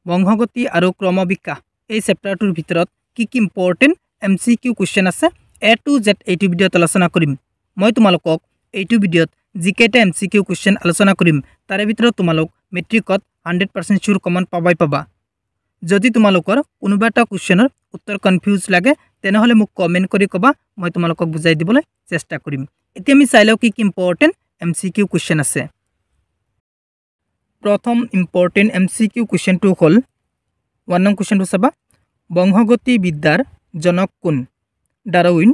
বংশগতি আৰু ক্ৰমবিকাশ এই চেপ্টাৰটোৰ ভিতৰত কি কি ইম্পৰ্টেণ্ট MCQ কুৱেশ্যন আছে A to Z এইটো ভিডিঅ'ত আলোচনা কৰিম। মই তোমালোকক এইটো ভিডিঅ'ত যিকেইটা MCQ কুৱেশ্যন আলোচনা কৰিম তাৰে ভিতৰত তোমালোক মেট্ৰিকত 100% চিউৰ কমন পাবা। যদি তোমালোকৰ কোনোবা এটা কুৱেশ্যনৰ উত্তৰ কনফিউজ লাগে তেনেহলে মোক কমেন্ট কৰি কবা, মই তোমালোকক বুজাই দিবলৈ চেষ্টা কৰিম। এতিয়া আমি চাই লওঁ কি কি ইম্পৰ্টেণ্ট MCQ কুৱেশ্যন আছে। প্ৰথম ইম্পৰ্টেণ্ট MCQ কুৱেশ্যনটো হ'ল 1 নং কুৱেশ্যনটো চাবা, বংশগতি বিদ্যাৰ জনক কোন? ডাৰউইন,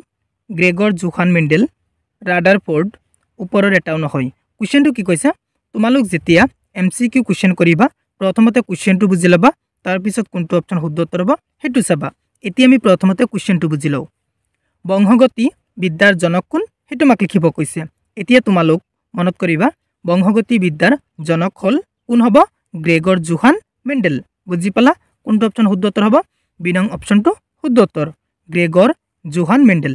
গ্ৰেগৰ জোহান মেণ্ডেল, ৰাদাৰফৰ্ড, ওপৰৰ এটাও নহয়। কুৱেশ্যনটো কি কৈছে? তোমালোক যেতিয়া MCQ কুৱেশ্যন কৰিবা প্ৰথমতে কুৱেশ্যনটো বুজি ল'বা, তাৰপিছত কোনটো অপশ্যন শুদ্ধ উত্তৰ হ'ব সেইটো চাবা। এতিয়া আমি প্ৰথমতে কুৱেশ্যনটো বুজি লওঁ। বংশগতি বিদ্যাৰ জনক কোন সেইটো আমাক লিখিব কৈছে। এতিয়া তোমালোক মনত কৰিবা বংশগতি বিদ্যাৰ জনক হ'ল কোন হ'ব? Gregor Johann Mendel. বুজি পালা? কোনটো অপশ্যন শুদ্ধ উত্তৰ হ'ব? বি নং অপশ্যনটো শুদ্ধ উত্তৰ, গ্ৰেগৰ জোহান মেণ্ডেল।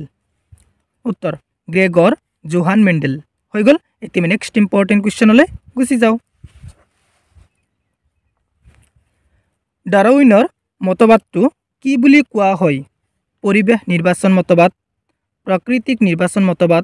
উত্তৰ গ্ৰেগৰ জোহান মেণ্ডেল হৈ গ'ল। এতিয়া নেক্সট ইম্পৰ্টেণ্ট কুৱেশ্যনলৈ গুচি যাওঁ। ডাৰউইনৰ মতবাদটো কি বুলি কোৱা হয়? পৰিৱেশ নিৰ্বাচন মতবাদ, প্ৰাকৃতিক নিৰ্বাচন মতবাদ,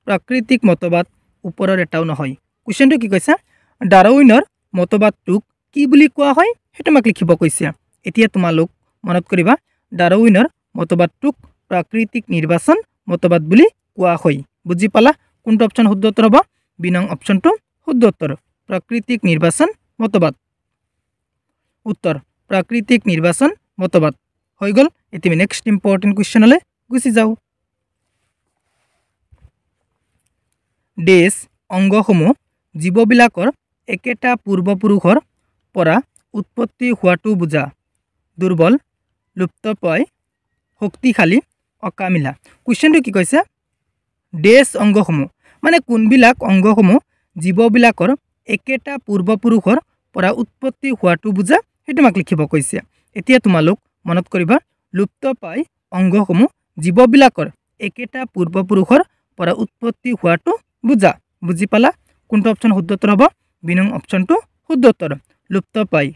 প্ৰাকৃতিক মতবাদ, ওপৰৰ এটাও নহয়। কুৱেশ্যনটো কি কৈছে? ডাৰউইনৰ মতবাদটোক কি বুলি কোৱা হয় সেইটো আমাক লিখিব কৈছে। এতিয়া তোমালোক মনত কৰিবা ডাৰউইনৰ মতবাদটোক প্ৰাকৃতিক নিৰ্বাচন মতবাদ বুলি কোৱা হয়। বুজি পালা? কোনটো অপশ্যন শুদ্ধ উত্তৰ হ'ব? বি নং অপশ্যনটো শুদ্ধ উত্তৰ, প্ৰাকৃতিক নিৰ্বাচন মতবাদ। উত্তৰ প্ৰাকৃতিক নিৰ্বাচন মতবাদ হৈ গ'ল। এতিয়া নেক্সট ইম্পৰ্টেণ্ট কুৱেশ্যনলৈ গুচি যাওঁ। ডেছ অংগসমূহ জীৱবিলাকৰ একেটা পূৰ্বপুৰুষৰ পৰা উৎপত্তি হোৱাটো বুজা। দুৰ্বল, লুপ্তপ্ৰায়, শক্তিশালী, অকামিলা। কুৱেশ্যনটো কি কৈছে? ডেছ অংগসমূহ মানে কোনবিলাক অংগসমূহ জীৱবিলাকৰ একেটা পূৰ্বপুৰুষৰ পৰা উৎপত্তি হোৱাটো বুজা সেইটো আমাক লিখিব কৈছে। এতিয়া তোমালোক মনত কৰিবা লুপ্তপ্ৰায় অংগসমূহ জীৱবিলাকৰ একেটা পূৰ্বপুৰুষৰ পৰা উৎপত্তি হোৱাটো বুজা। বুজি পালা? কোনটো অপশ্যন শুদ্ধ উত্তৰ হ'ব? বি নং অপশ্যনটো শুদ্ধ উত্তৰ, লুপ্তপ্ৰায়।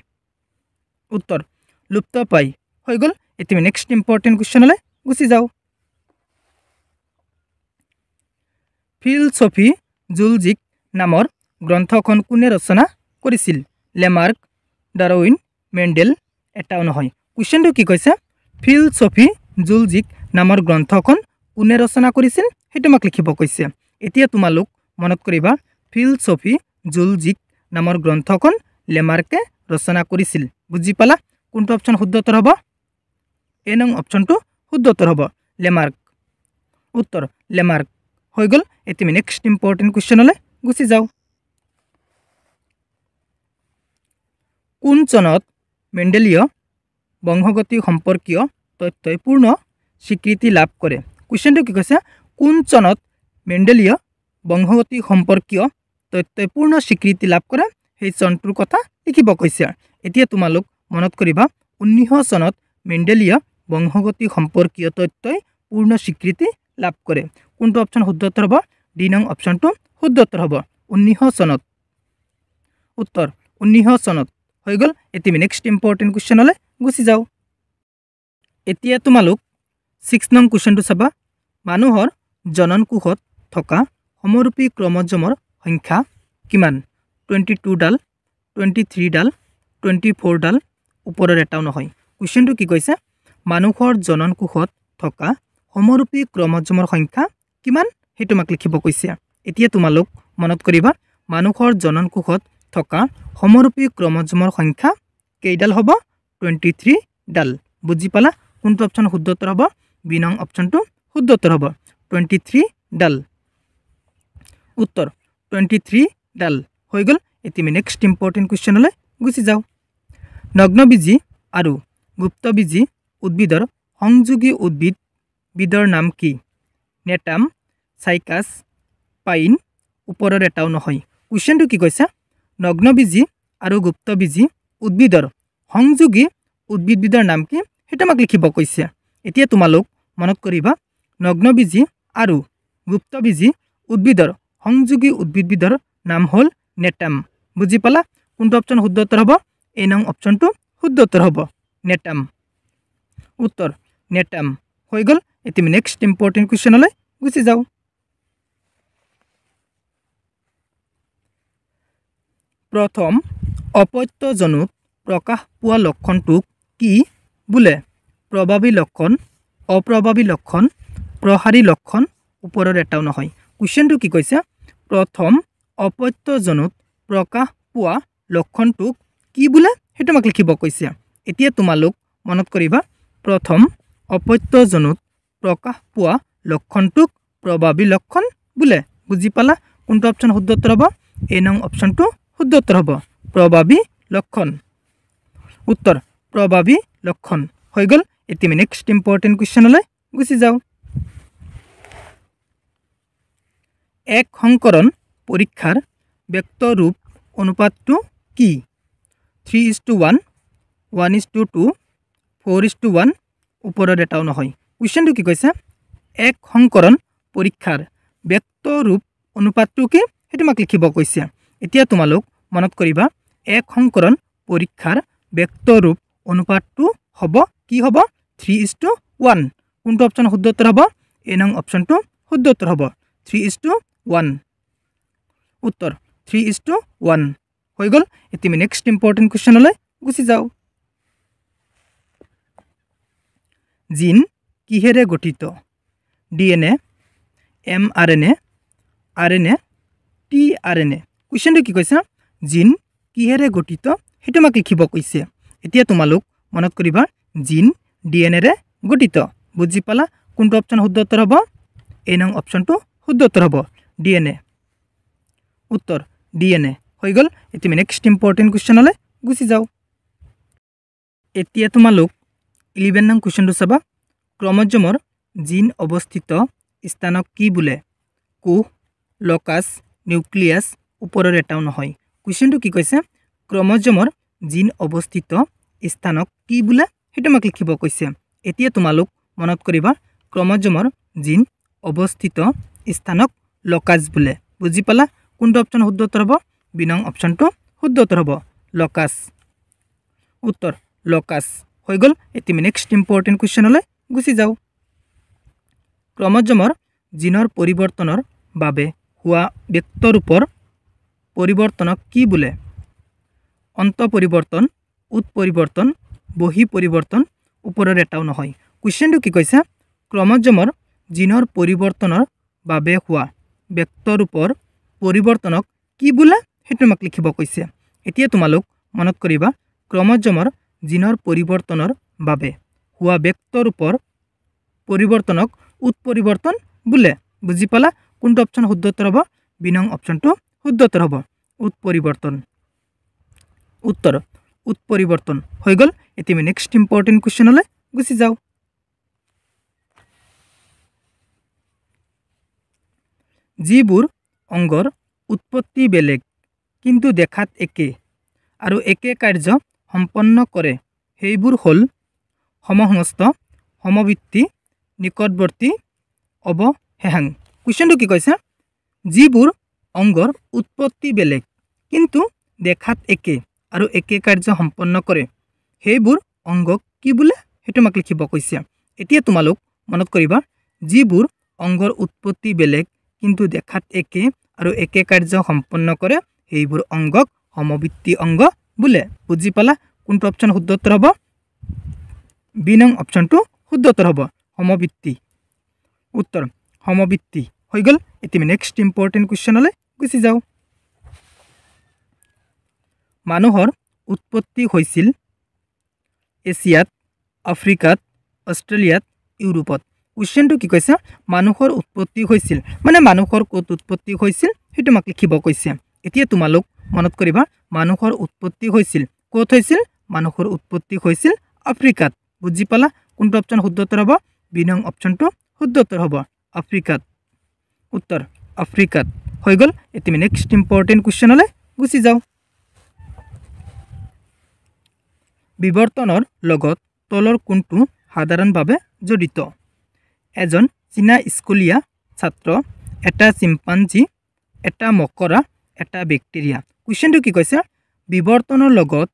উত্তৰ লুপ্তপ্ৰায় হৈ গ'ল। এতিয়া নেক্সট ইম্পৰ্টেণ্ট কুৱেশ্যনলৈ গুচি যাওঁ। ফিলছফী জুলজিক নামৰ গ্ৰন্থখন কোনে ৰচনা কৰিছিল? লেমাৰ্ক, ডাৰউইন, মেণ্ডেল, এটাও নহয়। কুৱেশ্যনটো কি কৈছে? ফিলছফী জুলজিক নামৰ গ্ৰন্থখন কোনে ৰচনা কৰিছিল সেইটো আমাক লিখিব কৈছে। এতিয়া তোমালোক মনত কৰিবা ফিলছফী জুলজিক নামৰ গ্ৰন্থখন লেমাৰ্কে ৰচনা কৰিছিল। বুজি পালা? কোনটো অপশ্যন শুদ্ধ উত্তৰ হ'ব? এ নং অপশ্যনটো শুদ্ধ উত্তৰ হ'ব, লেমাৰ্ক। উত্তৰ লেমাৰ্ক হৈ গ'ল। এতিয়া নেক্সট ইম্পৰ্টেণ্ট কুৱেশ্যনলৈ গুচি যাওঁ। কোন চনত মেণ্ডেলীয় বংশগতি সম্পৰ্কীয় তথ্যই পূৰ্ণ স্বীকৃতি লাভ কৰে? কুৱেশ্যনটো কি কৈছে? কোন চনত মেণ্ডেলীয় বংশগতি সম্পৰ্কীয় তথ্যই পূৰ্ণ স্বীকৃতি লাভ কৰে সেই চনটোৰ কথা লিখিব কৈছে। এতিয়া তোমালোক মনত কৰিবা 1900 চনত মেণ্ডেলীয় বংশগতি সম্পৰ্কীয় তথ্যই পূৰ্ণ স্বীকৃতি লাভ কৰে। কোনটো অপশ্যন শুদ্ধ উত্তৰ হ'ব? ডি নং অপশ্যনটো শুদ্ধ উত্তৰ হ'ব, 1900 চনত। উত্তৰ 1900 চনত হৈ গ'ল। এতিয়া নেক্সট ইম্পৰ্টেণ্ট কুৱেশ্যনলৈ গুচি যাওঁ। এতিয়া তোমালোক 6 নং কুৱেশ্যনটো চাবা, মানুহৰ জনন কোষত থকা সমৰূপী ক্ৰমজমৰ সংখ্যা কিমান? 22 ডাল, 23 ডাল, 24 ডাল, ওপৰৰ এটাও নহয়। কুৱেশ্যনটো কি কৈছে? মানুহৰ জনন কোষত থকা সমৰূপী ক্ৰমজমৰ সংখ্যা কিমান সেইটো আমাক লিখিব কৈছে। এতিয়া তোমালোক মনত কৰিবা মানুহৰ জনন কোষত থকা সমৰূপী ক্ৰমজমৰ সংখ্যা কেইডাল হ'ব? 23 ডাল। বুজি পালা? কোনটো অপশ্যন শুদ্ধ উত্তৰ হ'ব? বি নং অপশ্যনটো শুদ্ধ উত্তৰ হ'ব, 23 ডাল। উত্তৰ 23 ডাল হৈ গ'ল। এতিয়া নেক্সট ইম্পৰ্টেণ্ট কুৱেশ্যনলৈ গুচি যাওঁ। নগ্নবীজী আৰু গুপ্তবীজী উদ্ভিদৰ সংযোগী উদ্ভিদবিধৰ নাম কি? নেটাম, চাইকাছ, পাইন, ওপৰৰ এটাও নহয়। কুৱেশ্যনটো কি কৈছে? নগ্নবীজী আৰু গুপ্তবীজী উদ্ভিদৰ সংযোগী উদ্ভিদবিধৰ নাম কি সেইটো আমাক লিখিব কৈছে। এতিয়া তোমালোক মনত কৰিবা নগ্নবীজী আৰু গুপ্তবীজী উদ্ভিদৰ সংযোগী উদ্ভিদবিধৰ নাম হ'ল নেটাম। বুজি পালা? কোনটো অপশ্যন শুদ্ধ উত্তৰ হ'ব? এ নং অপশ্যনটো শুদ্ধ উত্তৰ হ'ব নেটাম উত্তৰ নেটাম হৈ গ'ল এতিয়া আমি নেক্সট ইম্পৰ্টেণ্ট কুৱেশ্যনলৈ গুচি যাওঁ প্ৰথম অপত্যজনুত প্ৰকাশ পোৱা লক্ষণটোক কি বোলে প্ৰভাৱী লক্ষণ অপ্ৰভাৱী লক্ষণ প্ৰসাৰী লক্ষণ ওপৰৰ এটাও নহয় কুৱেশ্যনটো কি কৈছে প্ৰথম অপত্যজনুত প্ৰকাশ পোৱা লক্ষণটোক কি বোলে সেইটো আমাক লিখিব কৈছে এতিয়া তোমালোক মনত কৰিবা প্ৰথম অপত্যজনুত প্ৰকাশ পোৱা লক্ষণটোক প্ৰভাৱী লক্ষণ বোলে বুজি পালা কোনটো অপশ্যন শুদ্ধ উত্তৰ হ'ব এ নং অপশ্যনটো শুদ্ধ উত্তৰ হ'ব প্ৰভাৱী লক্ষণ উত্তৰ প্ৰভাৱী লক্ষণ হৈ গ'ল এতিয়া আমি নেক্সট ইম্পৰ্টেণ্ট কুৱেশ্যনলৈ গুচি যাওঁ এক সংকৰণ পৰীক্ষাৰ ব্যক্ত ৰূপ অনুপাতটো কি 3:1 1:2 4:1 ওপৰৰ এটাও নহয় কুৱেশ্যনটো কি কৈছে এক সংকৰণ পৰীক্ষাৰ ব্যক্ত ৰূপ অনুপাতটো কি সেইটো আমাক লিখিব কৈছে এতিয়া তোমালোক মনত কৰিবা এক সংকৰণ পৰীক্ষাৰ ব্যক্ত ৰূপ অনুপাতটো হ'ব কি হ'ব 3:1 কোনটো অপশ্যন শুদ্ধ উত্তৰ হ'ব এ নং অপশ্যনটো শুদ্ধ উত্তৰ হ'ব 3:1 উত্তৰ 3:1 হৈ গ'ল এতিয়া আমি নেক্সট ইম্পৰ্টেণ্ট কুৱেশ্যনলৈ গুচি যাওঁ জিন কিহেৰে গঠিত DNA mRNA RNA tRNA কুৱেশ্যনটো কি কৈছে জিন কিহেৰে গঠিত সেইটো আমাক লিখিব কৈছে এতিয়া তোমালোক মনত কৰিবা জিন DNA ৰে গঠিত বুজি পালা কোনটো অপশ্যন শুদ্ধ উত্তৰ হ'ব এ নং অপশ্যনটো শুদ্ধ উত্তৰ হ'ব DNA উত্তৰ DNA হৈ গ'ল এতিয়া আমি নেক্সট ইম্পৰ্টেণ্ট কুৱেশ্যনলৈ গুচি যাওঁ এতিয়া তোমালোক 11 নং কুৱেশ্যনটো চাবা ক্ৰমজমৰ জিন অৱস্থিত স্থানক কি বোলে কোষ লকাছ নিউক্লিয়াছ ওপৰৰ এটাও নহয় কুৱেশ্যনটো কি কৈছে ক্ৰমজমৰ জিন অৱস্থিত স্থানক কি বোলে সেইটো আমাক লিখিব কৈছে এতিয়া তোমালোক মনত কৰিবা ক্ৰমজমৰ জিন অৱস্থিত স্থানক লকাছ বোলে বুজি পালা কোনটো অপশ্যন শুদ্ধ উত্তৰ হ'ব বি নং অপশ্যনটো শুদ্ধ উত্তৰ হ'ব লকাছ উত্তৰ লকাছ হৈ গ'ল এতিয়া আমি নেক্সট ইম্পৰ্টেণ্ট কুৱেশ্যনলৈ গুচি যাওঁ ক্ৰমজমৰ জিনৰ পৰিৱৰ্তনৰ বাবে হোৱা ব্যক্তৰূপৰ পৰিৱৰ্তনক কি বোলে অন্ত পৰিৱৰ্তন উৎপৰিৱৰ্তন বহি পৰিৱৰ্তন ওপৰৰ এটাও নহয় কুৱেশ্যনটো কি কৈছে ক্ৰমজমৰ জিনৰ পৰিৱৰ্তনৰ বাবে হোৱা ব্যক্তৰূপৰ পৰিৱৰ্তনক কি বোলে সেইটো আমাক লিখিব কৈছে এতিয়া তোমালোক মনত কৰিবা ক্ৰমজমৰ জিনৰ পৰিৱৰ্তনৰ বাবে হোৱা ব্যক্তৰূপৰ পৰিৱৰ্তনক উৎপৰিৱৰ্তন বোলে বুজি পালা কোনটো অপশ্যন শুদ্ধ উত্তৰ হ'ব বি নং অপশ্যনটো শুদ্ধ উত্তৰ হ'ব উৎপৰিৱৰ্তন উত্তৰ উৎপৰিৱৰ্তন হৈ গ'ল এতিয়া আমি নেক্সট ইম্পৰ্টেণ্ট কুৱেশ্যনলৈ গুচি যাওঁ যিবোৰ অংগৰ উৎপত্তি বেলেগ কিন্তু দেখাত একে আৰু একে কাৰ্য সম্পন্ন কৰে সেইবোৰ হ'ল সমসংস্থ সমবৃত্তি নিকটৱৰ্তী অৱশেষাং কুৱেশ্যনটো কি কৈছে যিবোৰ অংগৰ উৎপত্তি বেলেগ কিন্তু দেখাত একে আৰু একে কাৰ্য সম্পন্ন কৰে সেইবোৰ অংগক কি বোলে সেইটো আমাক লিখিব কৈছে এতিয়া তোমালোক মনত কৰিবা যিবোৰ অংগৰ উৎপত্তি বেলেগ কিন্তু দেখাত একে আৰু একে কাৰ্য সম্পন্ন কৰে সেইবোৰ অংগক সমবৃত্তি অংগ বোলে বুজি পালা কোনটো অপশ্যন শুদ্ধ উত্তৰ হ'ব বি নং অপশ্যনটো শুদ্ধ উত্তৰ হ'ব সমবৃত্তি উত্তৰ সমবৃত্তি হৈ গ'ল এতিয়া আমি নেক্সট ইম্পৰ্টেণ্ট কুৱেশ্যনলৈ গুচি যাওঁ মানুহৰ উৎপত্তি হৈছিল এছিয়াত আফ্ৰিকাত অষ্ট্ৰেলিয়াত ইউৰোপত কুৱেশ্যনটো কি কৈছে মানুহৰ উৎপত্তি হৈছিল মানে মানুহৰ ক'ত উৎপত্তি হৈছিল সেইটো আমাক লিখিব কৈছে এতিয়া তোমালোক মনত কৰিবা মানুহৰ উৎপত্তি হৈছিল ক'ত হৈছিল মানুহৰ উৎপত্তি হৈছিল আফ্ৰিকাত বুজি পালা কোনটো অপশ্যন শুদ্ধ উত্তৰ হ'ব বি নং অপশ্যনটো শুদ্ধ উত্তৰ হ'ব আফ্ৰিকাত উত্তৰ আফ্ৰিকাত হৈ গ'ল এতিয়া আমি নেক্সট ইম্পৰ্টেণ্ট কুৱেশ্যনলৈ গুচি যাওঁ বিৱৰ্তনৰ লগত তলৰ কোনটো সাধাৰণভাৱে জড়িত এজন চীনা স্কুলীয়া ছাত্ৰ এটা চিম্পাঞ্জী এটা মকৰা এটা বেক্টেৰিয়া কুৱেশ্যনটো কি কৈছে বিৱৰ্তনৰ লগত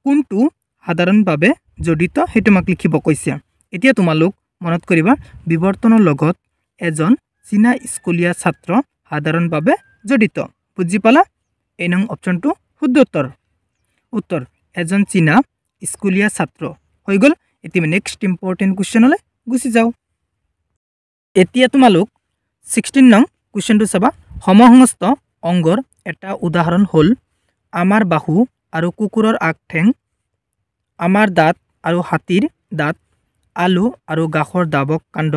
কোনটো সাধাৰণভাৱে জড়িত সেইটো আমাক লিখিব কৈছে এতিয়া তোমালোক মনত কৰিবা বিৱৰ্তনৰ লগত এজন চীনা স্কুলীয়া ছাত্ৰ সাধাৰণভাৱে জড়িত বুজি পালা এই নং অপচনটো শুদ্ধ উত্তৰ এজন চীনা স্কুলীয়া ছাত্ৰ হৈ গ'ল এতিয়া নেক্সট ইম্পৰ্টেণ্ট কুৱেশ্যনলৈ গুচি যাওঁ এতিয়া তোমালোক 16 নং কুৱেশ্যনটো চাবা সমসংস্থ অংগৰ এটা উদাহৰণ হ'ল আমাৰ বাহু আৰু কুকুৰৰ আগঠেং আমাৰ দাঁত আৰু হাতীৰ দাঁত আলু আৰু গাখৰ দাবক কাণ্ড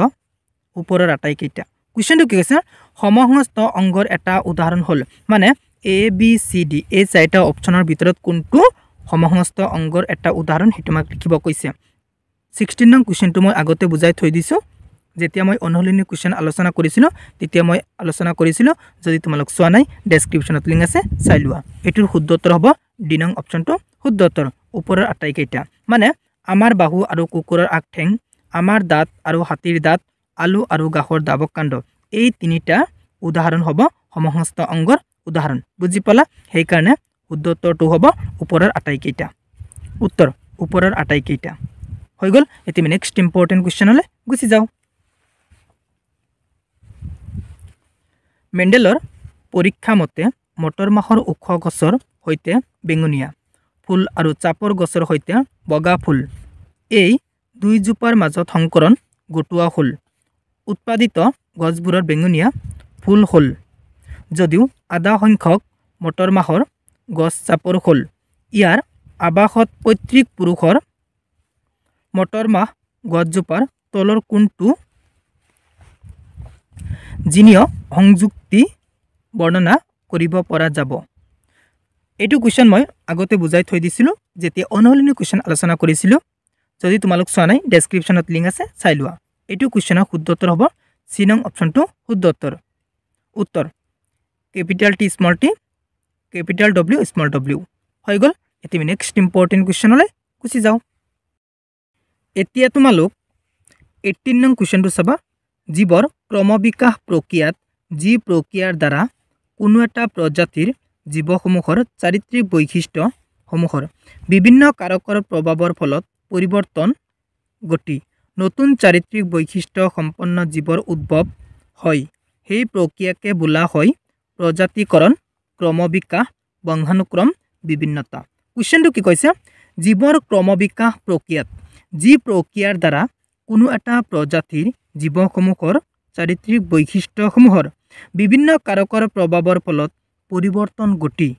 ওপৰৰ আটাইকেইটা কুৱেশ্যনটো কি কৈছে সমসংস্থ অংগৰ এটা উদাহৰণ হ'ল মানে এ বি চি ডি এই চাৰিটা অপচনৰ ভিতৰত কোনটো সমসংস্থ অংগৰ এটা উদাহৰণ সেইটো আমাক লিখিব কৈছে 16 নং কুৱেশ্যনটো মই আগতে বুজাই থৈ দিছোঁ যেতিয়া মই অনুশীলনী কুৱেশ্যন আলোচনা কৰিছিলোঁ তেতিয়া মই আলোচনা কৰিছিলোঁ যদি তোমালোক চোৱা নাই ডেছক্ৰিপশ্যনত লিংক আছে চাই লোৱা এইটোৰ শুদ্ধ উত্তৰ হ'ব ডি নং অপচনটো শুদ্ধ উত্তৰ ওপৰৰ আটাইকেইটা মানে আমাৰ বাহু আৰু কুকুৰৰ আগঠেং আমাৰ দাঁত আৰু হাতীৰ দাঁত আলু আৰু গাখৰ দাবক কাণ্ড এই তিনিটা উদাহৰণ হ'ব সমসংস্থ অংগৰ উদাহৰণ বুজি পালা সেইকাৰণে শুদ্ধ উত্তৰটো হ'ব ওপৰৰ আটাইকেইটা উত্তৰ ওপৰৰ আটাইকেইটা হৈ গ'ল এতিয়া নেক্সট ইম্পৰ্টেণ্ট কুৱেশ্যনলৈ গুচি যাওঁ মেণ্ডেলৰ পৰীক্ষা মতে মটৰ মাহৰ ওখ গছৰ সৈতে বেঙুনীয়া ফুল আৰু চাপৰ গছৰ সৈতে বগা ফুল এই দুইজোপাৰ মাজত সংকৰণ গোটোৱা হ'ল উৎপাদিত গছবোৰৰ বেঙুনীয়া ফুল হ'ল যদিও আধা সংখ্যক মটৰ মাহৰ গছ চাপৰ হ'ল ইয়াৰ আৱাসত পৈতৃক পুৰুষৰ মটৰ মাহ গছজোপাৰ তলৰ কোনটো জিনীয় সংযুক্তি বৰ্ণনা কৰিব পৰা যাব এইটো কুৱেশ্যন মই আগতে বুজাই থৈ দিছিলোঁ যেতিয়া অনুশীলনী কুৱেশ্যন আলোচনা কৰিছিলোঁ যদি তোমালোক চোৱা নাই ডেছক্ৰিপশ্যনত লিংক আছে চাই লোৱা এইটো কুৱেশ্যনৰ শুদ্ধ উত্তৰ হ'ব চি নং অপচনটো শুদ্ধ উত্তৰ capital T small tea capital W small W হৈ গ'ল এতিয়া নেক্সট ইম্পৰ্টেণ্ট কুৱেশ্যনলৈ গুচি যাওঁ এতিয়া তোমালোক 18 নং কুৱেশ্যনটো চাবা জীৱৰ ক্ৰমবিকাশ প্ৰক্ৰিয়াত যি প্ৰক্ৰিয়াৰ দ্বাৰা কোনো এটা প্ৰজাতিৰ জীৱসমূহৰ চাৰিত্ৰিক বৈশিষ্ট্যসমূহৰ বিভিন্ন কাৰকৰ প্ৰভাৱৰ ফলত পৰিৱৰ্তন ঘটি নতুন চাৰিত্ৰিক বৈশিষ্ট্য সম্পন্ন জীৱৰ উদ্ভৱ হয় সেই প্ৰক্ৰিয়াকে বোলা হয় প্ৰজাতিকৰণ ক্ৰমবিকাশ বংশানুক্ৰম বিভিন্নতা কুৱেশ্যনটো কি কৈছে জীৱৰ ক্ৰমবিকাশ প্ৰক্ৰিয়াত যি প্ৰক্ৰিয়াৰ দ্বাৰা কোনো এটা প্ৰজাতিৰ জীৱসমূহৰ চাৰিত্ৰিক বৈশিষ্ট্যসমূহৰ বিভিন্ন কাৰকৰ প্ৰভাৱৰ ফলত পৰিৱৰ্তন ঘটি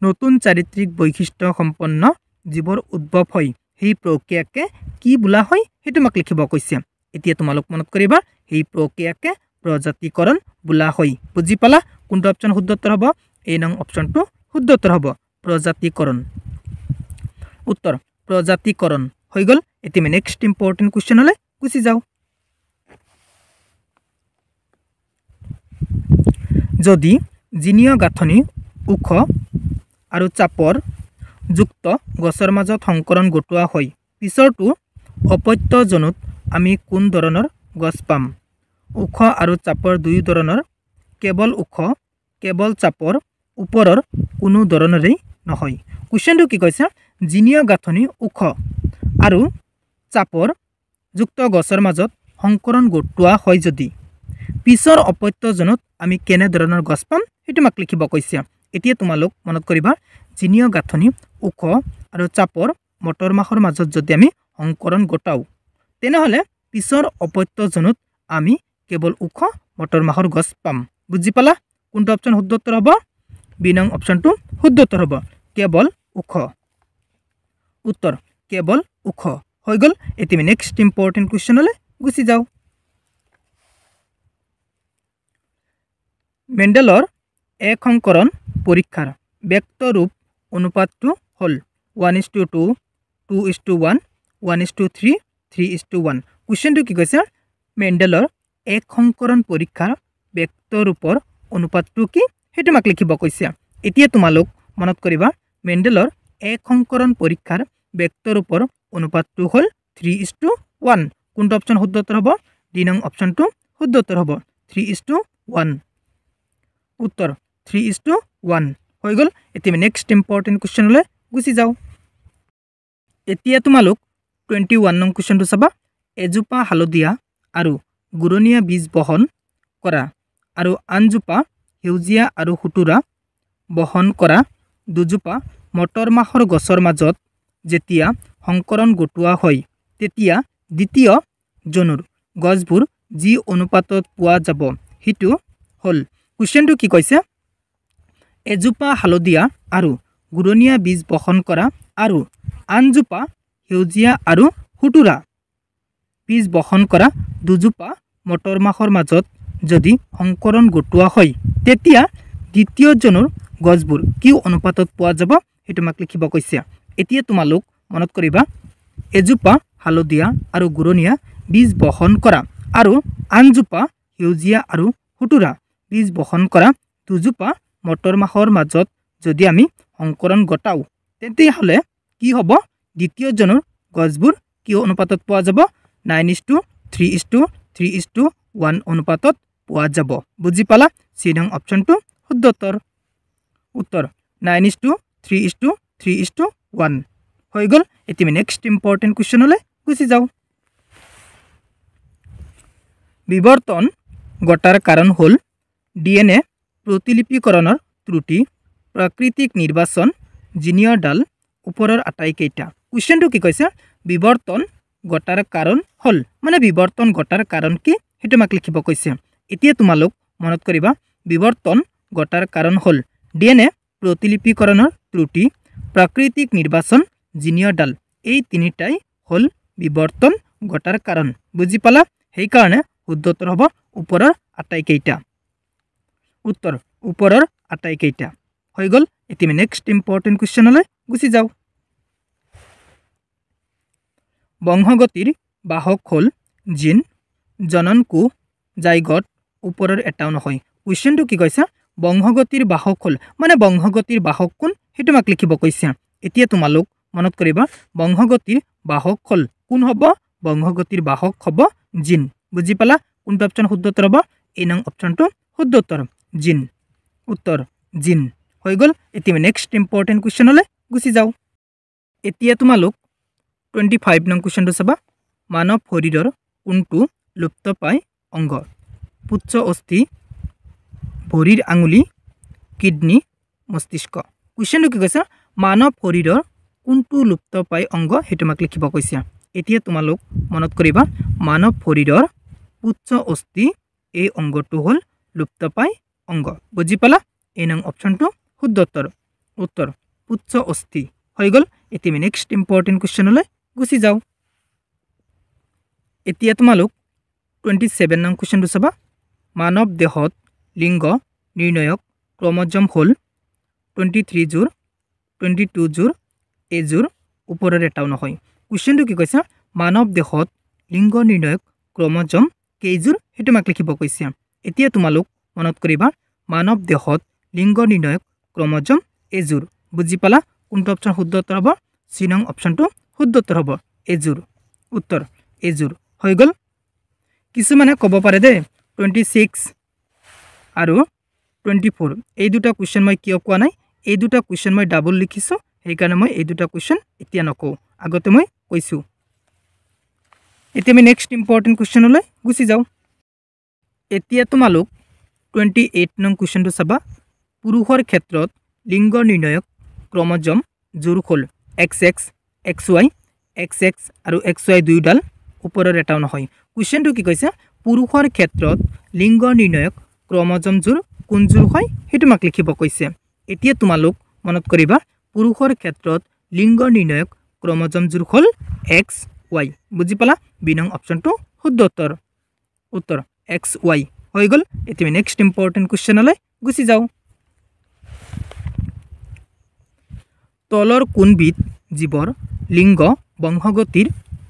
নতুন চাৰিত্ৰিক বৈশিষ্ট্য সম্পন্ন জীৱৰ উদ্ভৱ হয় সেই প্ৰক্ৰিয়াকে কি বোলা হয় সেইটো আমাক লিখিব কৈছে এতিয়া তোমালোক মনত কৰিবা সেই প্ৰক্ৰিয়াকে প্ৰজাতিকৰণ বোলা হয় বুজি পালা কোনটো অপচন শুদ্ধ উত্তৰ হ'ব এই নং অপচনটো শুদ্ধ উত্তৰ হ'ব প্ৰজাতিকৰণ উত্তৰ প্ৰজাতিকৰণ হৈ গ'ল এতিয়া নেক্সট ইম্পৰ্টেণ্ট কুৱেশ্যনলৈ গুচি যাওঁ যদি জিনীয় গাঁথনি ওখ আৰু চাপৰ যুক্ত গছৰ মাজত সংকৰণ ঘটোৱা হয় পিছৰটো অপত্যজনত আমি কোন ধৰণৰ গছ পাম ওখ আৰু চাপৰ দুই ধৰণৰ কেৱল ওখ কেৱল চাপৰ ওপৰৰ কোনো ধৰণৰেই নহয় কুৱেশ্যনটো কি কৈছে জিনীয় গাঁথনি ওখ আৰু চাপৰ যুক্ত গছৰ মাজত সংকৰণ ঘটোৱা হয় যদি পিছৰ অপত্যজনত আমি কেনে ধৰণৰ গছ পাম সেইটো আমাক লিখিব কৈছে এতিয়া তোমালোক মনত কৰিবা জিনীয় গাঁথনি ওখ আৰু চাপৰ মটৰ মাহৰ মাজত যদি আমি সংকৰণ ঘটাওঁ তেনেহ'লে পিছৰ অপত্যজনত আমি কেৱল ওখ মটৰ মাহৰ গছ পাম বুজি পালা কোনটো অপচন শুদ্ধ উত্তৰ হ'ব বি নং অপচনটো শুদ্ধ উত্তৰ হ'ব কেৱল ওখ উত্তৰ কেৱল ওখ হৈ গ'ল এতিয়া নেক্সট ইম্পৰ্টেণ্ট কুৱেশ্যনলৈ গুচি যাওঁ মেণ্ডেলৰ এক সংকৰণ পৰীক্ষাৰ ব্যক্ত ৰূপ অনুপাতটো হ'ল 1:2 2:1 1:3 3:1 কুৱেশ্যনটো কি কৈছে মেণ্ডেলৰ এক সংকৰণ পৰীক্ষাৰ ব্যক্ত ৰূপৰ অনুপাতটো কি সেইটো আমাক লিখিব কৈছে এতিয়া তোমালোক মনত কৰিবা মেণ্ডেলৰ এক সংকৰণ পৰীক্ষাৰ ব্যক্ত ৰূপৰ অনুপাতটো হ'ল 3:1 কোনটো অপচন শুদ্ধ উত্তৰ হ'ব ডি নং অপচনটো শুদ্ধ উত্তৰ হ'ব 3:1 উত্তৰ 3:1 হৈ গ'ল এতিয়া নেক্সট ইম্পৰ্টেণ্ট কুৱেশ্যনলৈ গুচি যাওঁ এতিয়া তোমালোক 21 নং কুৱেশ্যনটো চাবা এজোপা হালধীয়া আৰু গুৰণীয়া বীজ বহন কৰা আৰু আনজোপা সেউজীয়া আৰু সুতুৰা বহন কৰা দুজোপা মটৰ মাহৰ গছৰ মাজত যেতিয়া সংকৰণ ঘটোৱা হয় তেতিয়া দ্বিতীয় জনুৰ গছবোৰ যি অনুপাতত পোৱা যাব সেইটো হ'ল কুৱেশ্যনটো কি কৈছে এজোপা হালধীয়া আৰু গুৰণীয়া বীজ বহন কৰা আৰু আনজোপা সেউজীয়া আৰু সুতুৰা বীজ বহন কৰা দুজোপা মটৰ মাহৰ মাজত যদি সংকৰণ ঘটোৱা হয় তেতিয়া দ্বিতীয় জনুৰ গছবোৰ কি অনুপাতত পোৱা যাব সেইটো আমাক লিখিব কৈছে এতিয়া তোমালোক মনত কৰিবা এজোপা হালধীয়া আৰু গুৰণীয়া বীজ বহন কৰা আৰু আনজোপা সেউজীয়া আৰু সুতুৰা বীজ বহন কৰা দুজোপা মটৰ মাহৰ মাজত যদি আমি সংকৰণ ঘটাও তেতিয়াহ'লে কি হ'ব দ্বিতীয় জনুৰ গছবোৰ কি অনুপাতত পোৱা যাব 9:3:3:1 অনুপাতত পোৱা যাব বুজি পালা চি নং অপশ্যনটো শুদ্ধ উত্তৰ 9:3:3:1 হৈ গ'ল এতিয়া নেক্সট ইম্পৰ্টেণ্ট কুৱেশ্যনলৈ গুচি যাওঁ বিবৰ্তন ঘটাৰ কাৰণ হ'ল DNA প্ৰতিলিপিকৰণৰ ত্ৰুটি প্ৰাকৃতিক নিৰ্বাচন জিনিয়ৰ ডাল ওপৰৰ আটাইকেইটা কুৱেশ্যনটো কি কৈছে বিবৰ্তন ঘটাৰ কাৰণ হ'ল মানে বিবৰ্তন ঘটাৰ কাৰণ কি সেইটো আমাক লিখিব কৈছে এতিয়া তোমালোক মনত কৰিবা বিবৰ্তন ঘটাৰ কাৰণ হ'ল DNA প্ৰতিলিপিকৰণৰ ত্ৰুটি প্ৰাকৃতিক নিৰ্বাচন জিনিয়ৰ ডাল এই তিনিটাই হ'ল বিবৰ্তন ঘটাৰ কাৰণ বুজি পালা সেইকাৰণে শুদ্ধ উত্তৰ হ'ব ওপৰৰ আটাইকেইটা উত্তৰ ওপৰৰ আটাইকেইটা হৈ গ'ল এতিয়া নেক্সট ইম্পৰ্টেণ্ট কুৱেশ্যনলৈ গুচি যাওঁ বংশগতিৰ বাহক হ'ল জিন জননকোষ জাইগট ওপৰৰ এটাও নহয় কুৱেশ্যনটো কি কৈছে বংশগতিৰ বাহক হ'ল মানে বংশগতিৰ বাহক কোন সেইটো আমাক লিখিব কৈছে এতিয়া তোমালোক মনত কৰিবা বংশগতিৰ বাহক হ'ল কোন হ'ব বংশগতিৰ বাহক হ'ব জিন বুজি পালা কোনটো অপশ্যন শুদ্ধ উত্তৰ হ'ব এই নং অপশ্যনটো শুদ্ধ উত্তৰ জিন উত্তৰ জিন হৈ গ'ল এতিয়া নেক্সট ইম্পৰ্টেণ্ট কুৱেশ্যনলৈ গুচি যাওঁ এতিয়া তোমালোক 25 নং কুৱেশ্যনটো চাবা মানৱ শৰীৰৰ কোনটো লুপ্ত পায় অংগ পুচ্ছ অস্থি ভৰিৰ আঙুলি কিডনী মস্তিষ্ক কুৱেশ্যনটো কি কৈছে মানৱ শৰীৰৰ কোনটো লুপ্ত পায় অংগ সেইটো আমাক লিখিব কৈছে এতিয়া তোমালোক মনত কৰিবা মানৱ শৰীৰৰ পুচ্ছ অস্থি এই অংগটো হ'ল লুপ্ত পায় অংগ বুজি পালা এই নং অপশ্যনটো শুদ্ধ উত্তৰ পুচ্ছ অস্থি হৈ গ'ল এতিয়া নেক্সট ইম্পৰ্টেণ্ট কুৱেশ্যনলৈ গুচি যাওঁ এতিয়া তোমালোক 27 নং কুৱেশ্যনটো চাবা মানৱ দেহত লিংগ নিৰ্ণয়ক ক্ৰমজম হ'ল 23 যোৰ 22 যোৰ এযোৰ ওপৰৰ এটাও নহয় কুৱেশ্যনটো কি কৈছে মানৱ দেহত লিংগ নিৰ্ণয়ক ক্ৰমজম কেইযোৰ সেইটো আমাক লিখিব কৈছে এতিয়া তোমালোক মনত কৰিবা মানৱ দেহত লিংগ নিৰ্ণয়ক ক্ৰমজম এযোৰ বুজি পালা কোনটো অপশ্যন শুদ্ধ উত্তৰ হ'ব চি নং অপশ্যনটো শুদ্ধ উত্তৰ হ'ব এযোৰ উত্তৰ এযোৰ হৈ গ'ল কিছুমানে ক'ব পাৰে দেই 26 আৰু 24 এই দুটা কুৱেশ্যন মই কিয় কোৱা নাই এই দুটা কুৱেশ্যন মই ডাবল লিখিছোঁ সেইকাৰণে মই এই দুটা কুৱেশ্যন এতিয়া নকওঁ আগতে মই কৈছোঁ এতিয়া আমি নেক্সট ইম্পৰ্টেণ্ট কুৱেশ্যনলৈ গুচি যাওঁ এতিয়া তোমালোক 28 নং কুৱেশ্যনটো চাবা পুৰুষৰ ক্ষেত্ৰত লিংগ নিৰ্ণয়ক ক্ৰমজম যোৰ হ'ল XX XY XX আৰু XY দুয়োডাল ওপৰৰ এটাও নহয় কুৱেশ্যনটো কি কৈছে পুৰুষৰ ক্ষেত্ৰত লিংগ নিৰ্ণয়ক ক্ৰমজম যোৰ কোন যোৰ হয় সেইটো আমাক লিখিব কৈছে এতিয়া তোমালোক মনত কৰিবা পুৰুষৰ ক্ষেত্ৰত লিংগ নিৰ্ণয়ক ক্ৰমজম যোৰ হ'ল XY বুজি পালা বি নং অপশ্যনটো শুদ্ধ উত্তৰ XY হৈ গ'ল এতিয়া নেক্সট ইম্পৰ্টেণ্ট কুৱেশ্যনলৈ গুচি যাওঁ তলৰ কোনবিধ জীৱৰ লিংগ বংশগতিৰ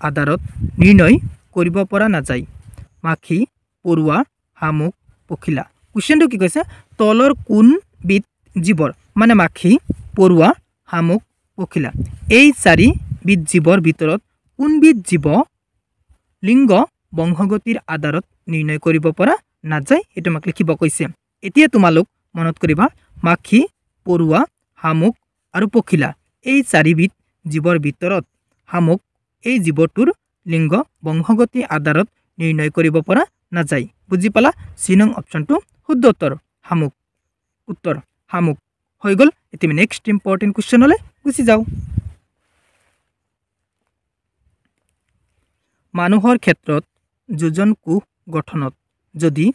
আধাৰত নিৰ্ণয় কৰিব পৰা নাযায় মাখি পৰুৱা শামুক পখিলা কুৱেশ্যনটো কি কৈছে তলৰ কোনবিধ জীৱৰ মানে মাখি পৰুৱা শামুক পখিলা এই চাৰিবিধ জীৱৰ ভিতৰত কোনবিধ জীৱ লিংগ বংশগতিৰ আধাৰত নিৰ্ণয় কৰিব পৰা নাযায় এইটো আমাক লিখিব কৈছে এতিয়া তোমালোক মনত কৰিবা মাখি পৰুৱা শামুক আৰু পখিলা এই চাৰিবিধ জীৱৰ ভিতৰত শামুক এই জীৱটোৰ লিংগ বংশগতি আধাৰত নিৰ্ণয় কৰিব পৰা নাযায় বুজি পালা চি নং অপশ্যনটো শুদ্ধ উত্তৰ শামুক উত্তৰ শামুক হৈ গ'ল এতিয়া নেক্সট ইম্পৰ্টেণ্ট কুৱেশ্যনলৈ গুচি যাওঁ মানুহৰ ক্ষেত্ৰত যোজন কোষ গঠনত যদি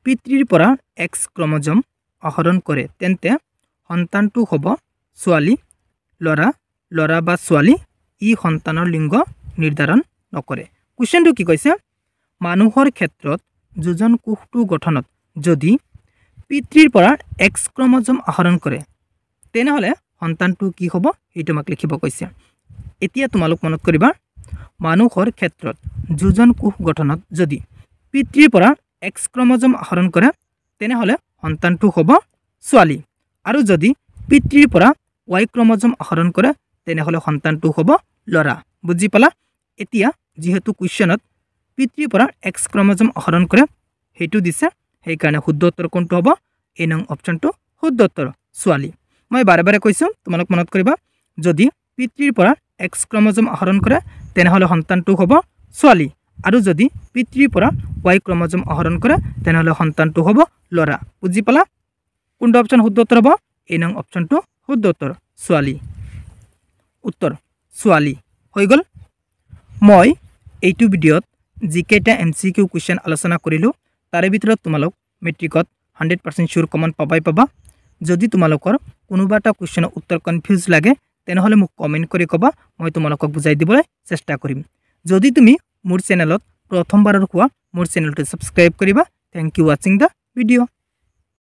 পিতৃৰ পৰা এক্স ক্ৰমজম আহৰণ কৰে তেন্তে সন্তানটো হ'ব ছোৱালী ল'ৰা ল'ৰা বা ছোৱালী ই সন্তানৰ লিংগ নিৰ্ধাৰণ নকৰে কুৱেশ্যনটো কি কৈছে মানুহৰ ক্ষেত্ৰত যোজন কোষটো গঠনত যদি পিতৃৰ পৰা এক্স ক্ৰমজম আহৰণ কৰে তেনেহ'লে সন্তানটো কি হ'ব এইটো আমাক লিখিব কৈছে এতিয়া তোমালোক মনত কৰিবা মানুহৰ ক্ষেত্ৰত যোজন কোষ গঠনত যদি পিতৃৰ পৰা এক্স ক্ৰমজম আহৰণ কৰে তেনেহ'লে সন্তানটো হ'ব ছোৱালী আৰু যদি পিতৃৰ পৰা ৱাই ক্ৰমজম আহৰণ কৰে তেনেহ'লে সন্তানটো হ'ব ল'ৰা বুজি পালা এতিয়া যিহেতু কুৱেশ্যনত পিতৃৰ পৰা এক্স ক্ৰমজম আহৰণ কৰে সেইটো দিছে সেইকাৰণে শুদ্ধ উত্তৰ কোনটো হ'ব এ নং অপশ্যনটো শুদ্ধ উত্তৰ ছোৱালী মই বাৰে বাৰে কৈছোঁ তোমালোক মনত কৰিবা যদি পিতৃৰ পৰা এক্স ক্ৰমজম আহৰণ কৰে তেনেহ'লে সন্তানটো হ'ব ছোৱালী আৰু যদি পিতৃৰ পৰা ৱাই ক্ৰমজম আহৰণ কৰে তেনেহ'লে সন্তানটো হ'ব ল'ৰা বুজি পালা কোনটো অপশ্যন শুদ্ধ উত্তৰ হ'ব এ নং অপশ্যনটো শুদ্ধ উত্তৰ ছোৱালী উত্তৰ ছোৱালী হৈ গ'ল মই এইটো ভিডিঅ'ত যিকেইটা MCQ কুৱেশ্যন আলোচনা কৰিলোঁ তাৰে ভিতৰত তোমালোক মেট্ৰিকত 100% চিয়'ৰ কমন পাবা যদি তোমালোকৰ কোনোবা এটা কুৱেশ্যনৰ উত্তৰ কনফিউজ লাগে তেনেহ'লে মোক কমেণ্ট কৰি ক'বা মই তোমালোকক বুজাই দিবলৈ চেষ্টা কৰিম যদি তুমি মোৰ চেনেলত প্ৰথমবাৰৰ হোৱা মোৰ চেনেলটো ছাবস্ক্ৰাইব কৰিবা থ্যাংক ইউ ৱাচিং দ্য ভিডিঅ'